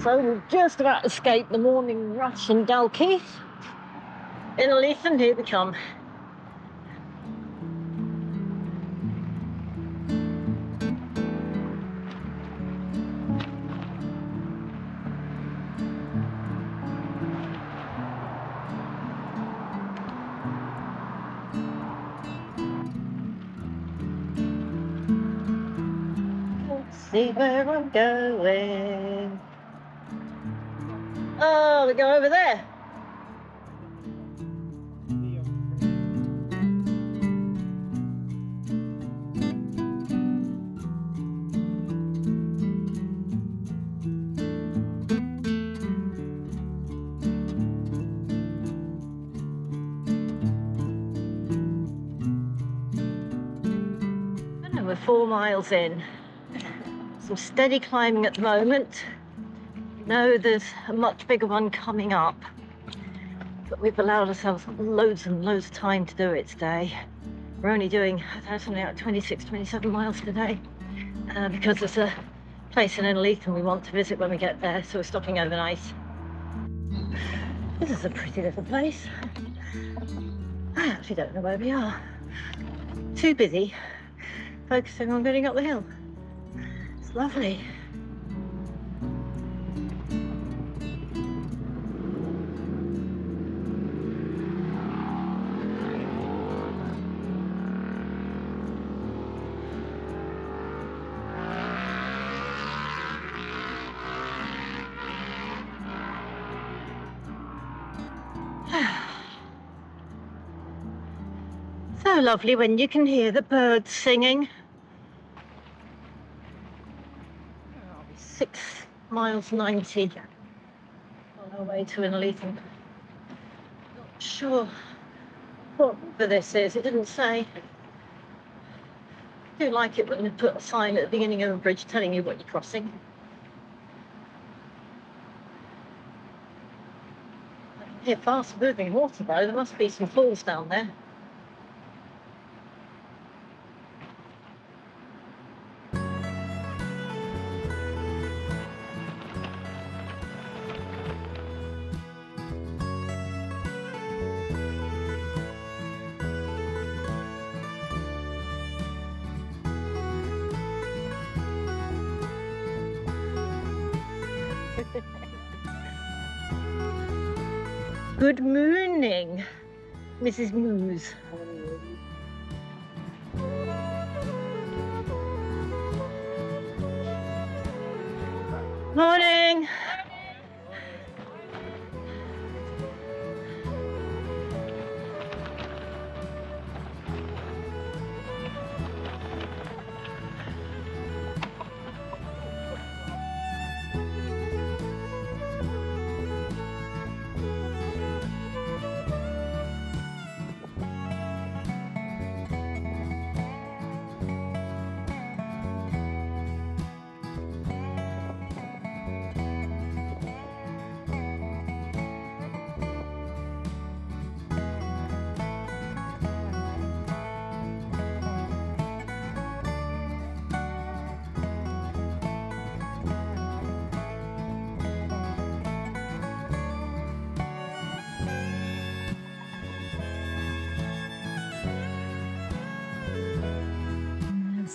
So we've just about escaped the morning rush in Dalkeith. Innerleithen, here we come. Let's see where I'm going. Oh, we go over there. And we're 4 miles in. Some steady climbing at the moment. No, there's a much bigger one coming up, but we've allowed ourselves loads and loads of time to do it today. We're only doing something like 26, 27 miles today because there's a place in Innerleithen we want to visit when we get there, so we're stopping overnight. This is a pretty little place. I actually don't know where we are. Too busy focusing on getting up the hill. It's lovely. So lovely when you can hear the birds singing. 6 miles 90 on our way to Innerleithen. Not sure what river this is, it didn't say. I do like it when they put a sign at the beginning of a bridge telling you what you're crossing. I can hear fast moving water though, there must be some falls down there. Good morning, Mrs. Moose. Morning.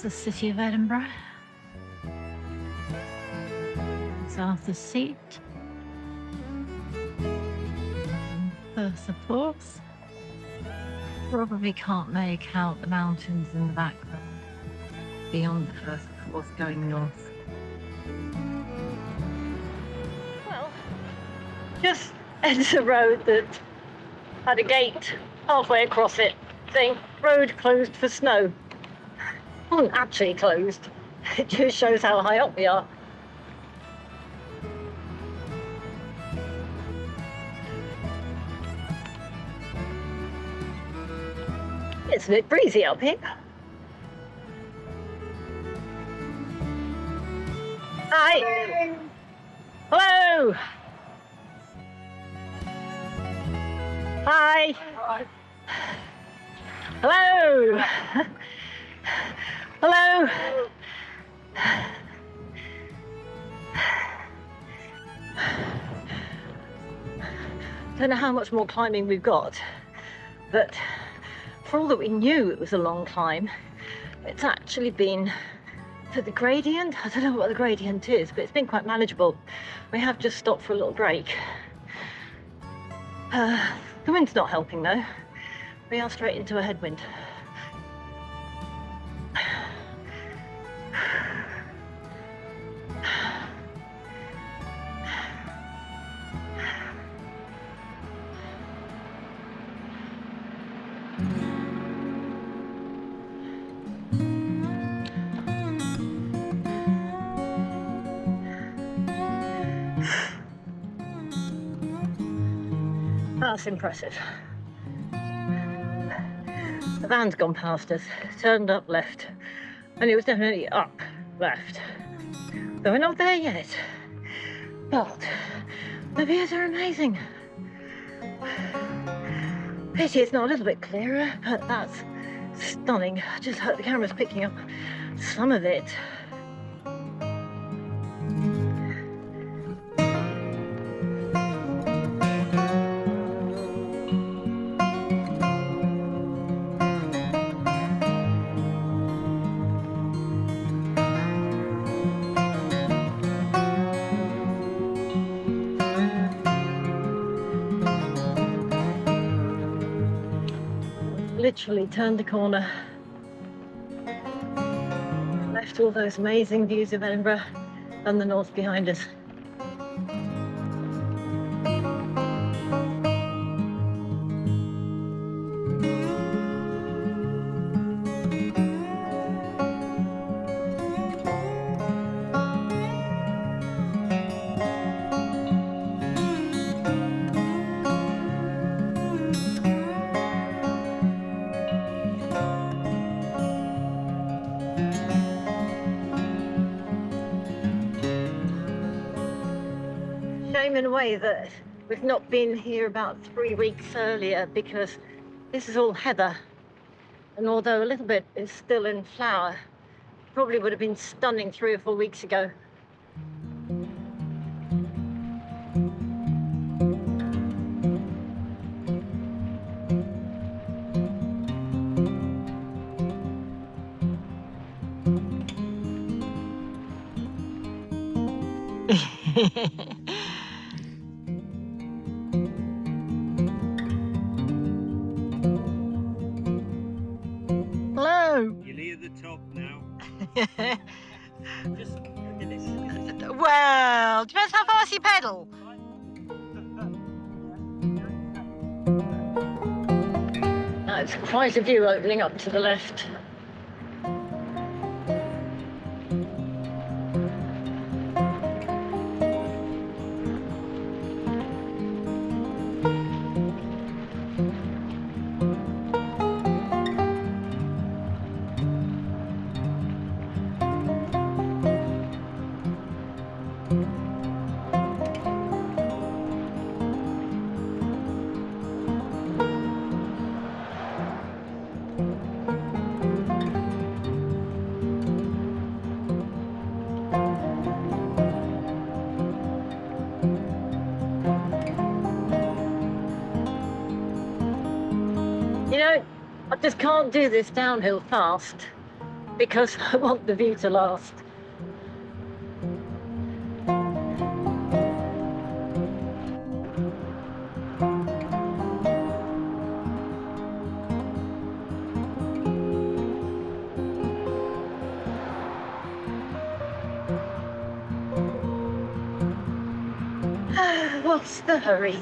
The city of Edinburgh. It's Arthur's Seat. Perth, of course. Probably can't make out the mountains in the background. Beyond Perth, of course, going north. Well, just entered a road that had a gate halfway across it saying road closed for snow. Wasn't actually closed. It just shows how high up we are. It's a bit breezy up here. Hi. Hello. Hi. Hello. Hello. Don't know how much more climbing we've got, but for all that we knew it was a long climb, it's actually been, for the gradient, I don't know what the gradient is, but it's been quite manageable. We have just stopped for a little break. The wind's not helping though. We are straight into a headwind. That's impressive. The van's gone past us, turned up left, and it was definitely up left. So we're not there yet, but the views are amazing. Pity it's not a little bit clearer, but that's stunning. I just hope the camera's picking up some of it. Literally turned the corner, left all those amazing views of Edinburgh and the north behind us. In a way that we've not been here about 3 weeks earlier, because this is all heather, and although a little bit is still in flower, probably would have been stunning 3 or 4 weeks ago. You're near the top now. Just look at this. Well, depends how fast you pedal. It's quite a view opening up to the left. You know, I just can't do this downhill fast because I want the view to last. What's the hurry?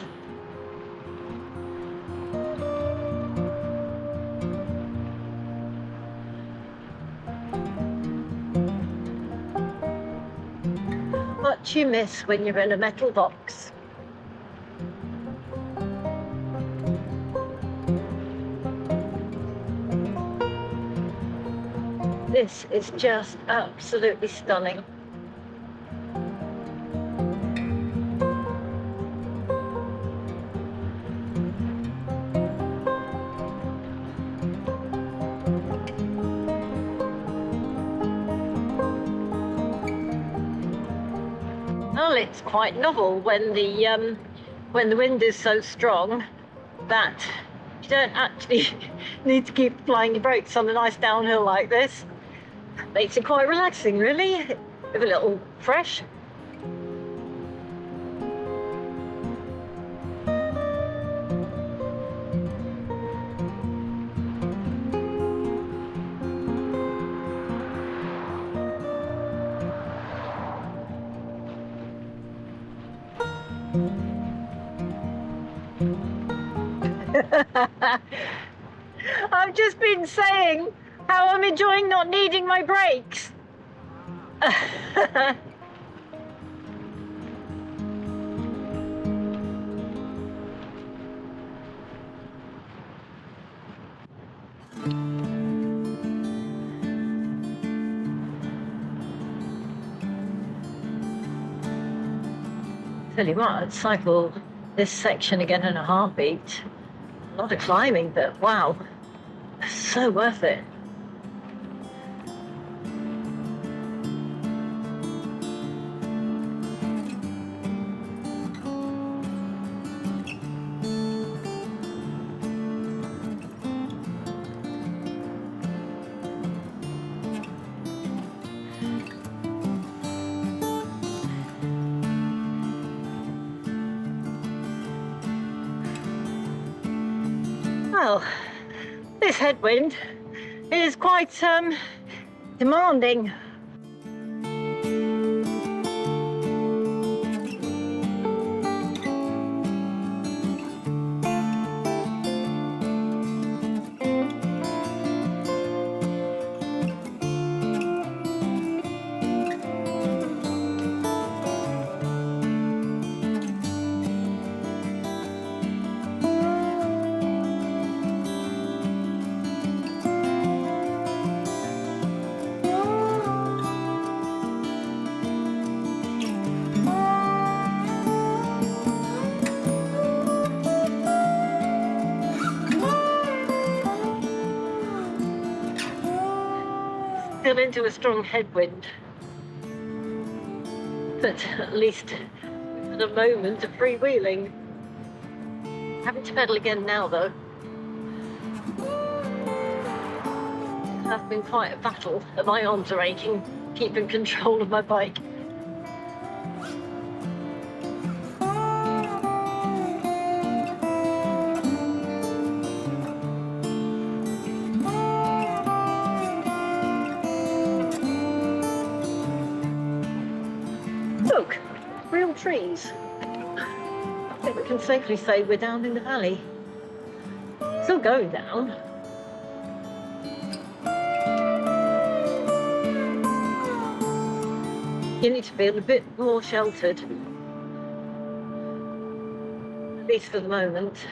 What you miss when you're in a metal box. This is just absolutely stunning. Well, it's quite novel when the when the wind is so strong that you don't actually need to keep applying your brakes on a nice downhill like this. Makes it quite relaxing, really, with a little fresh. I've just been saying how I'm enjoying not needing my brakes. Tell you what, I'd cycle this section again in a heartbeat. A lot of climbing, but wow, so worth it. Well, this headwind is quite demanding. Still into a strong headwind, but at least we've had a moment of freewheeling. Having to pedal again now, though. It has been quite a battle, and my arms are aching, keeping control of my bike. Look, real trees. I think we can safely say we're down in the valley. Still going down. You need to feel a bit more sheltered. At least for the moment.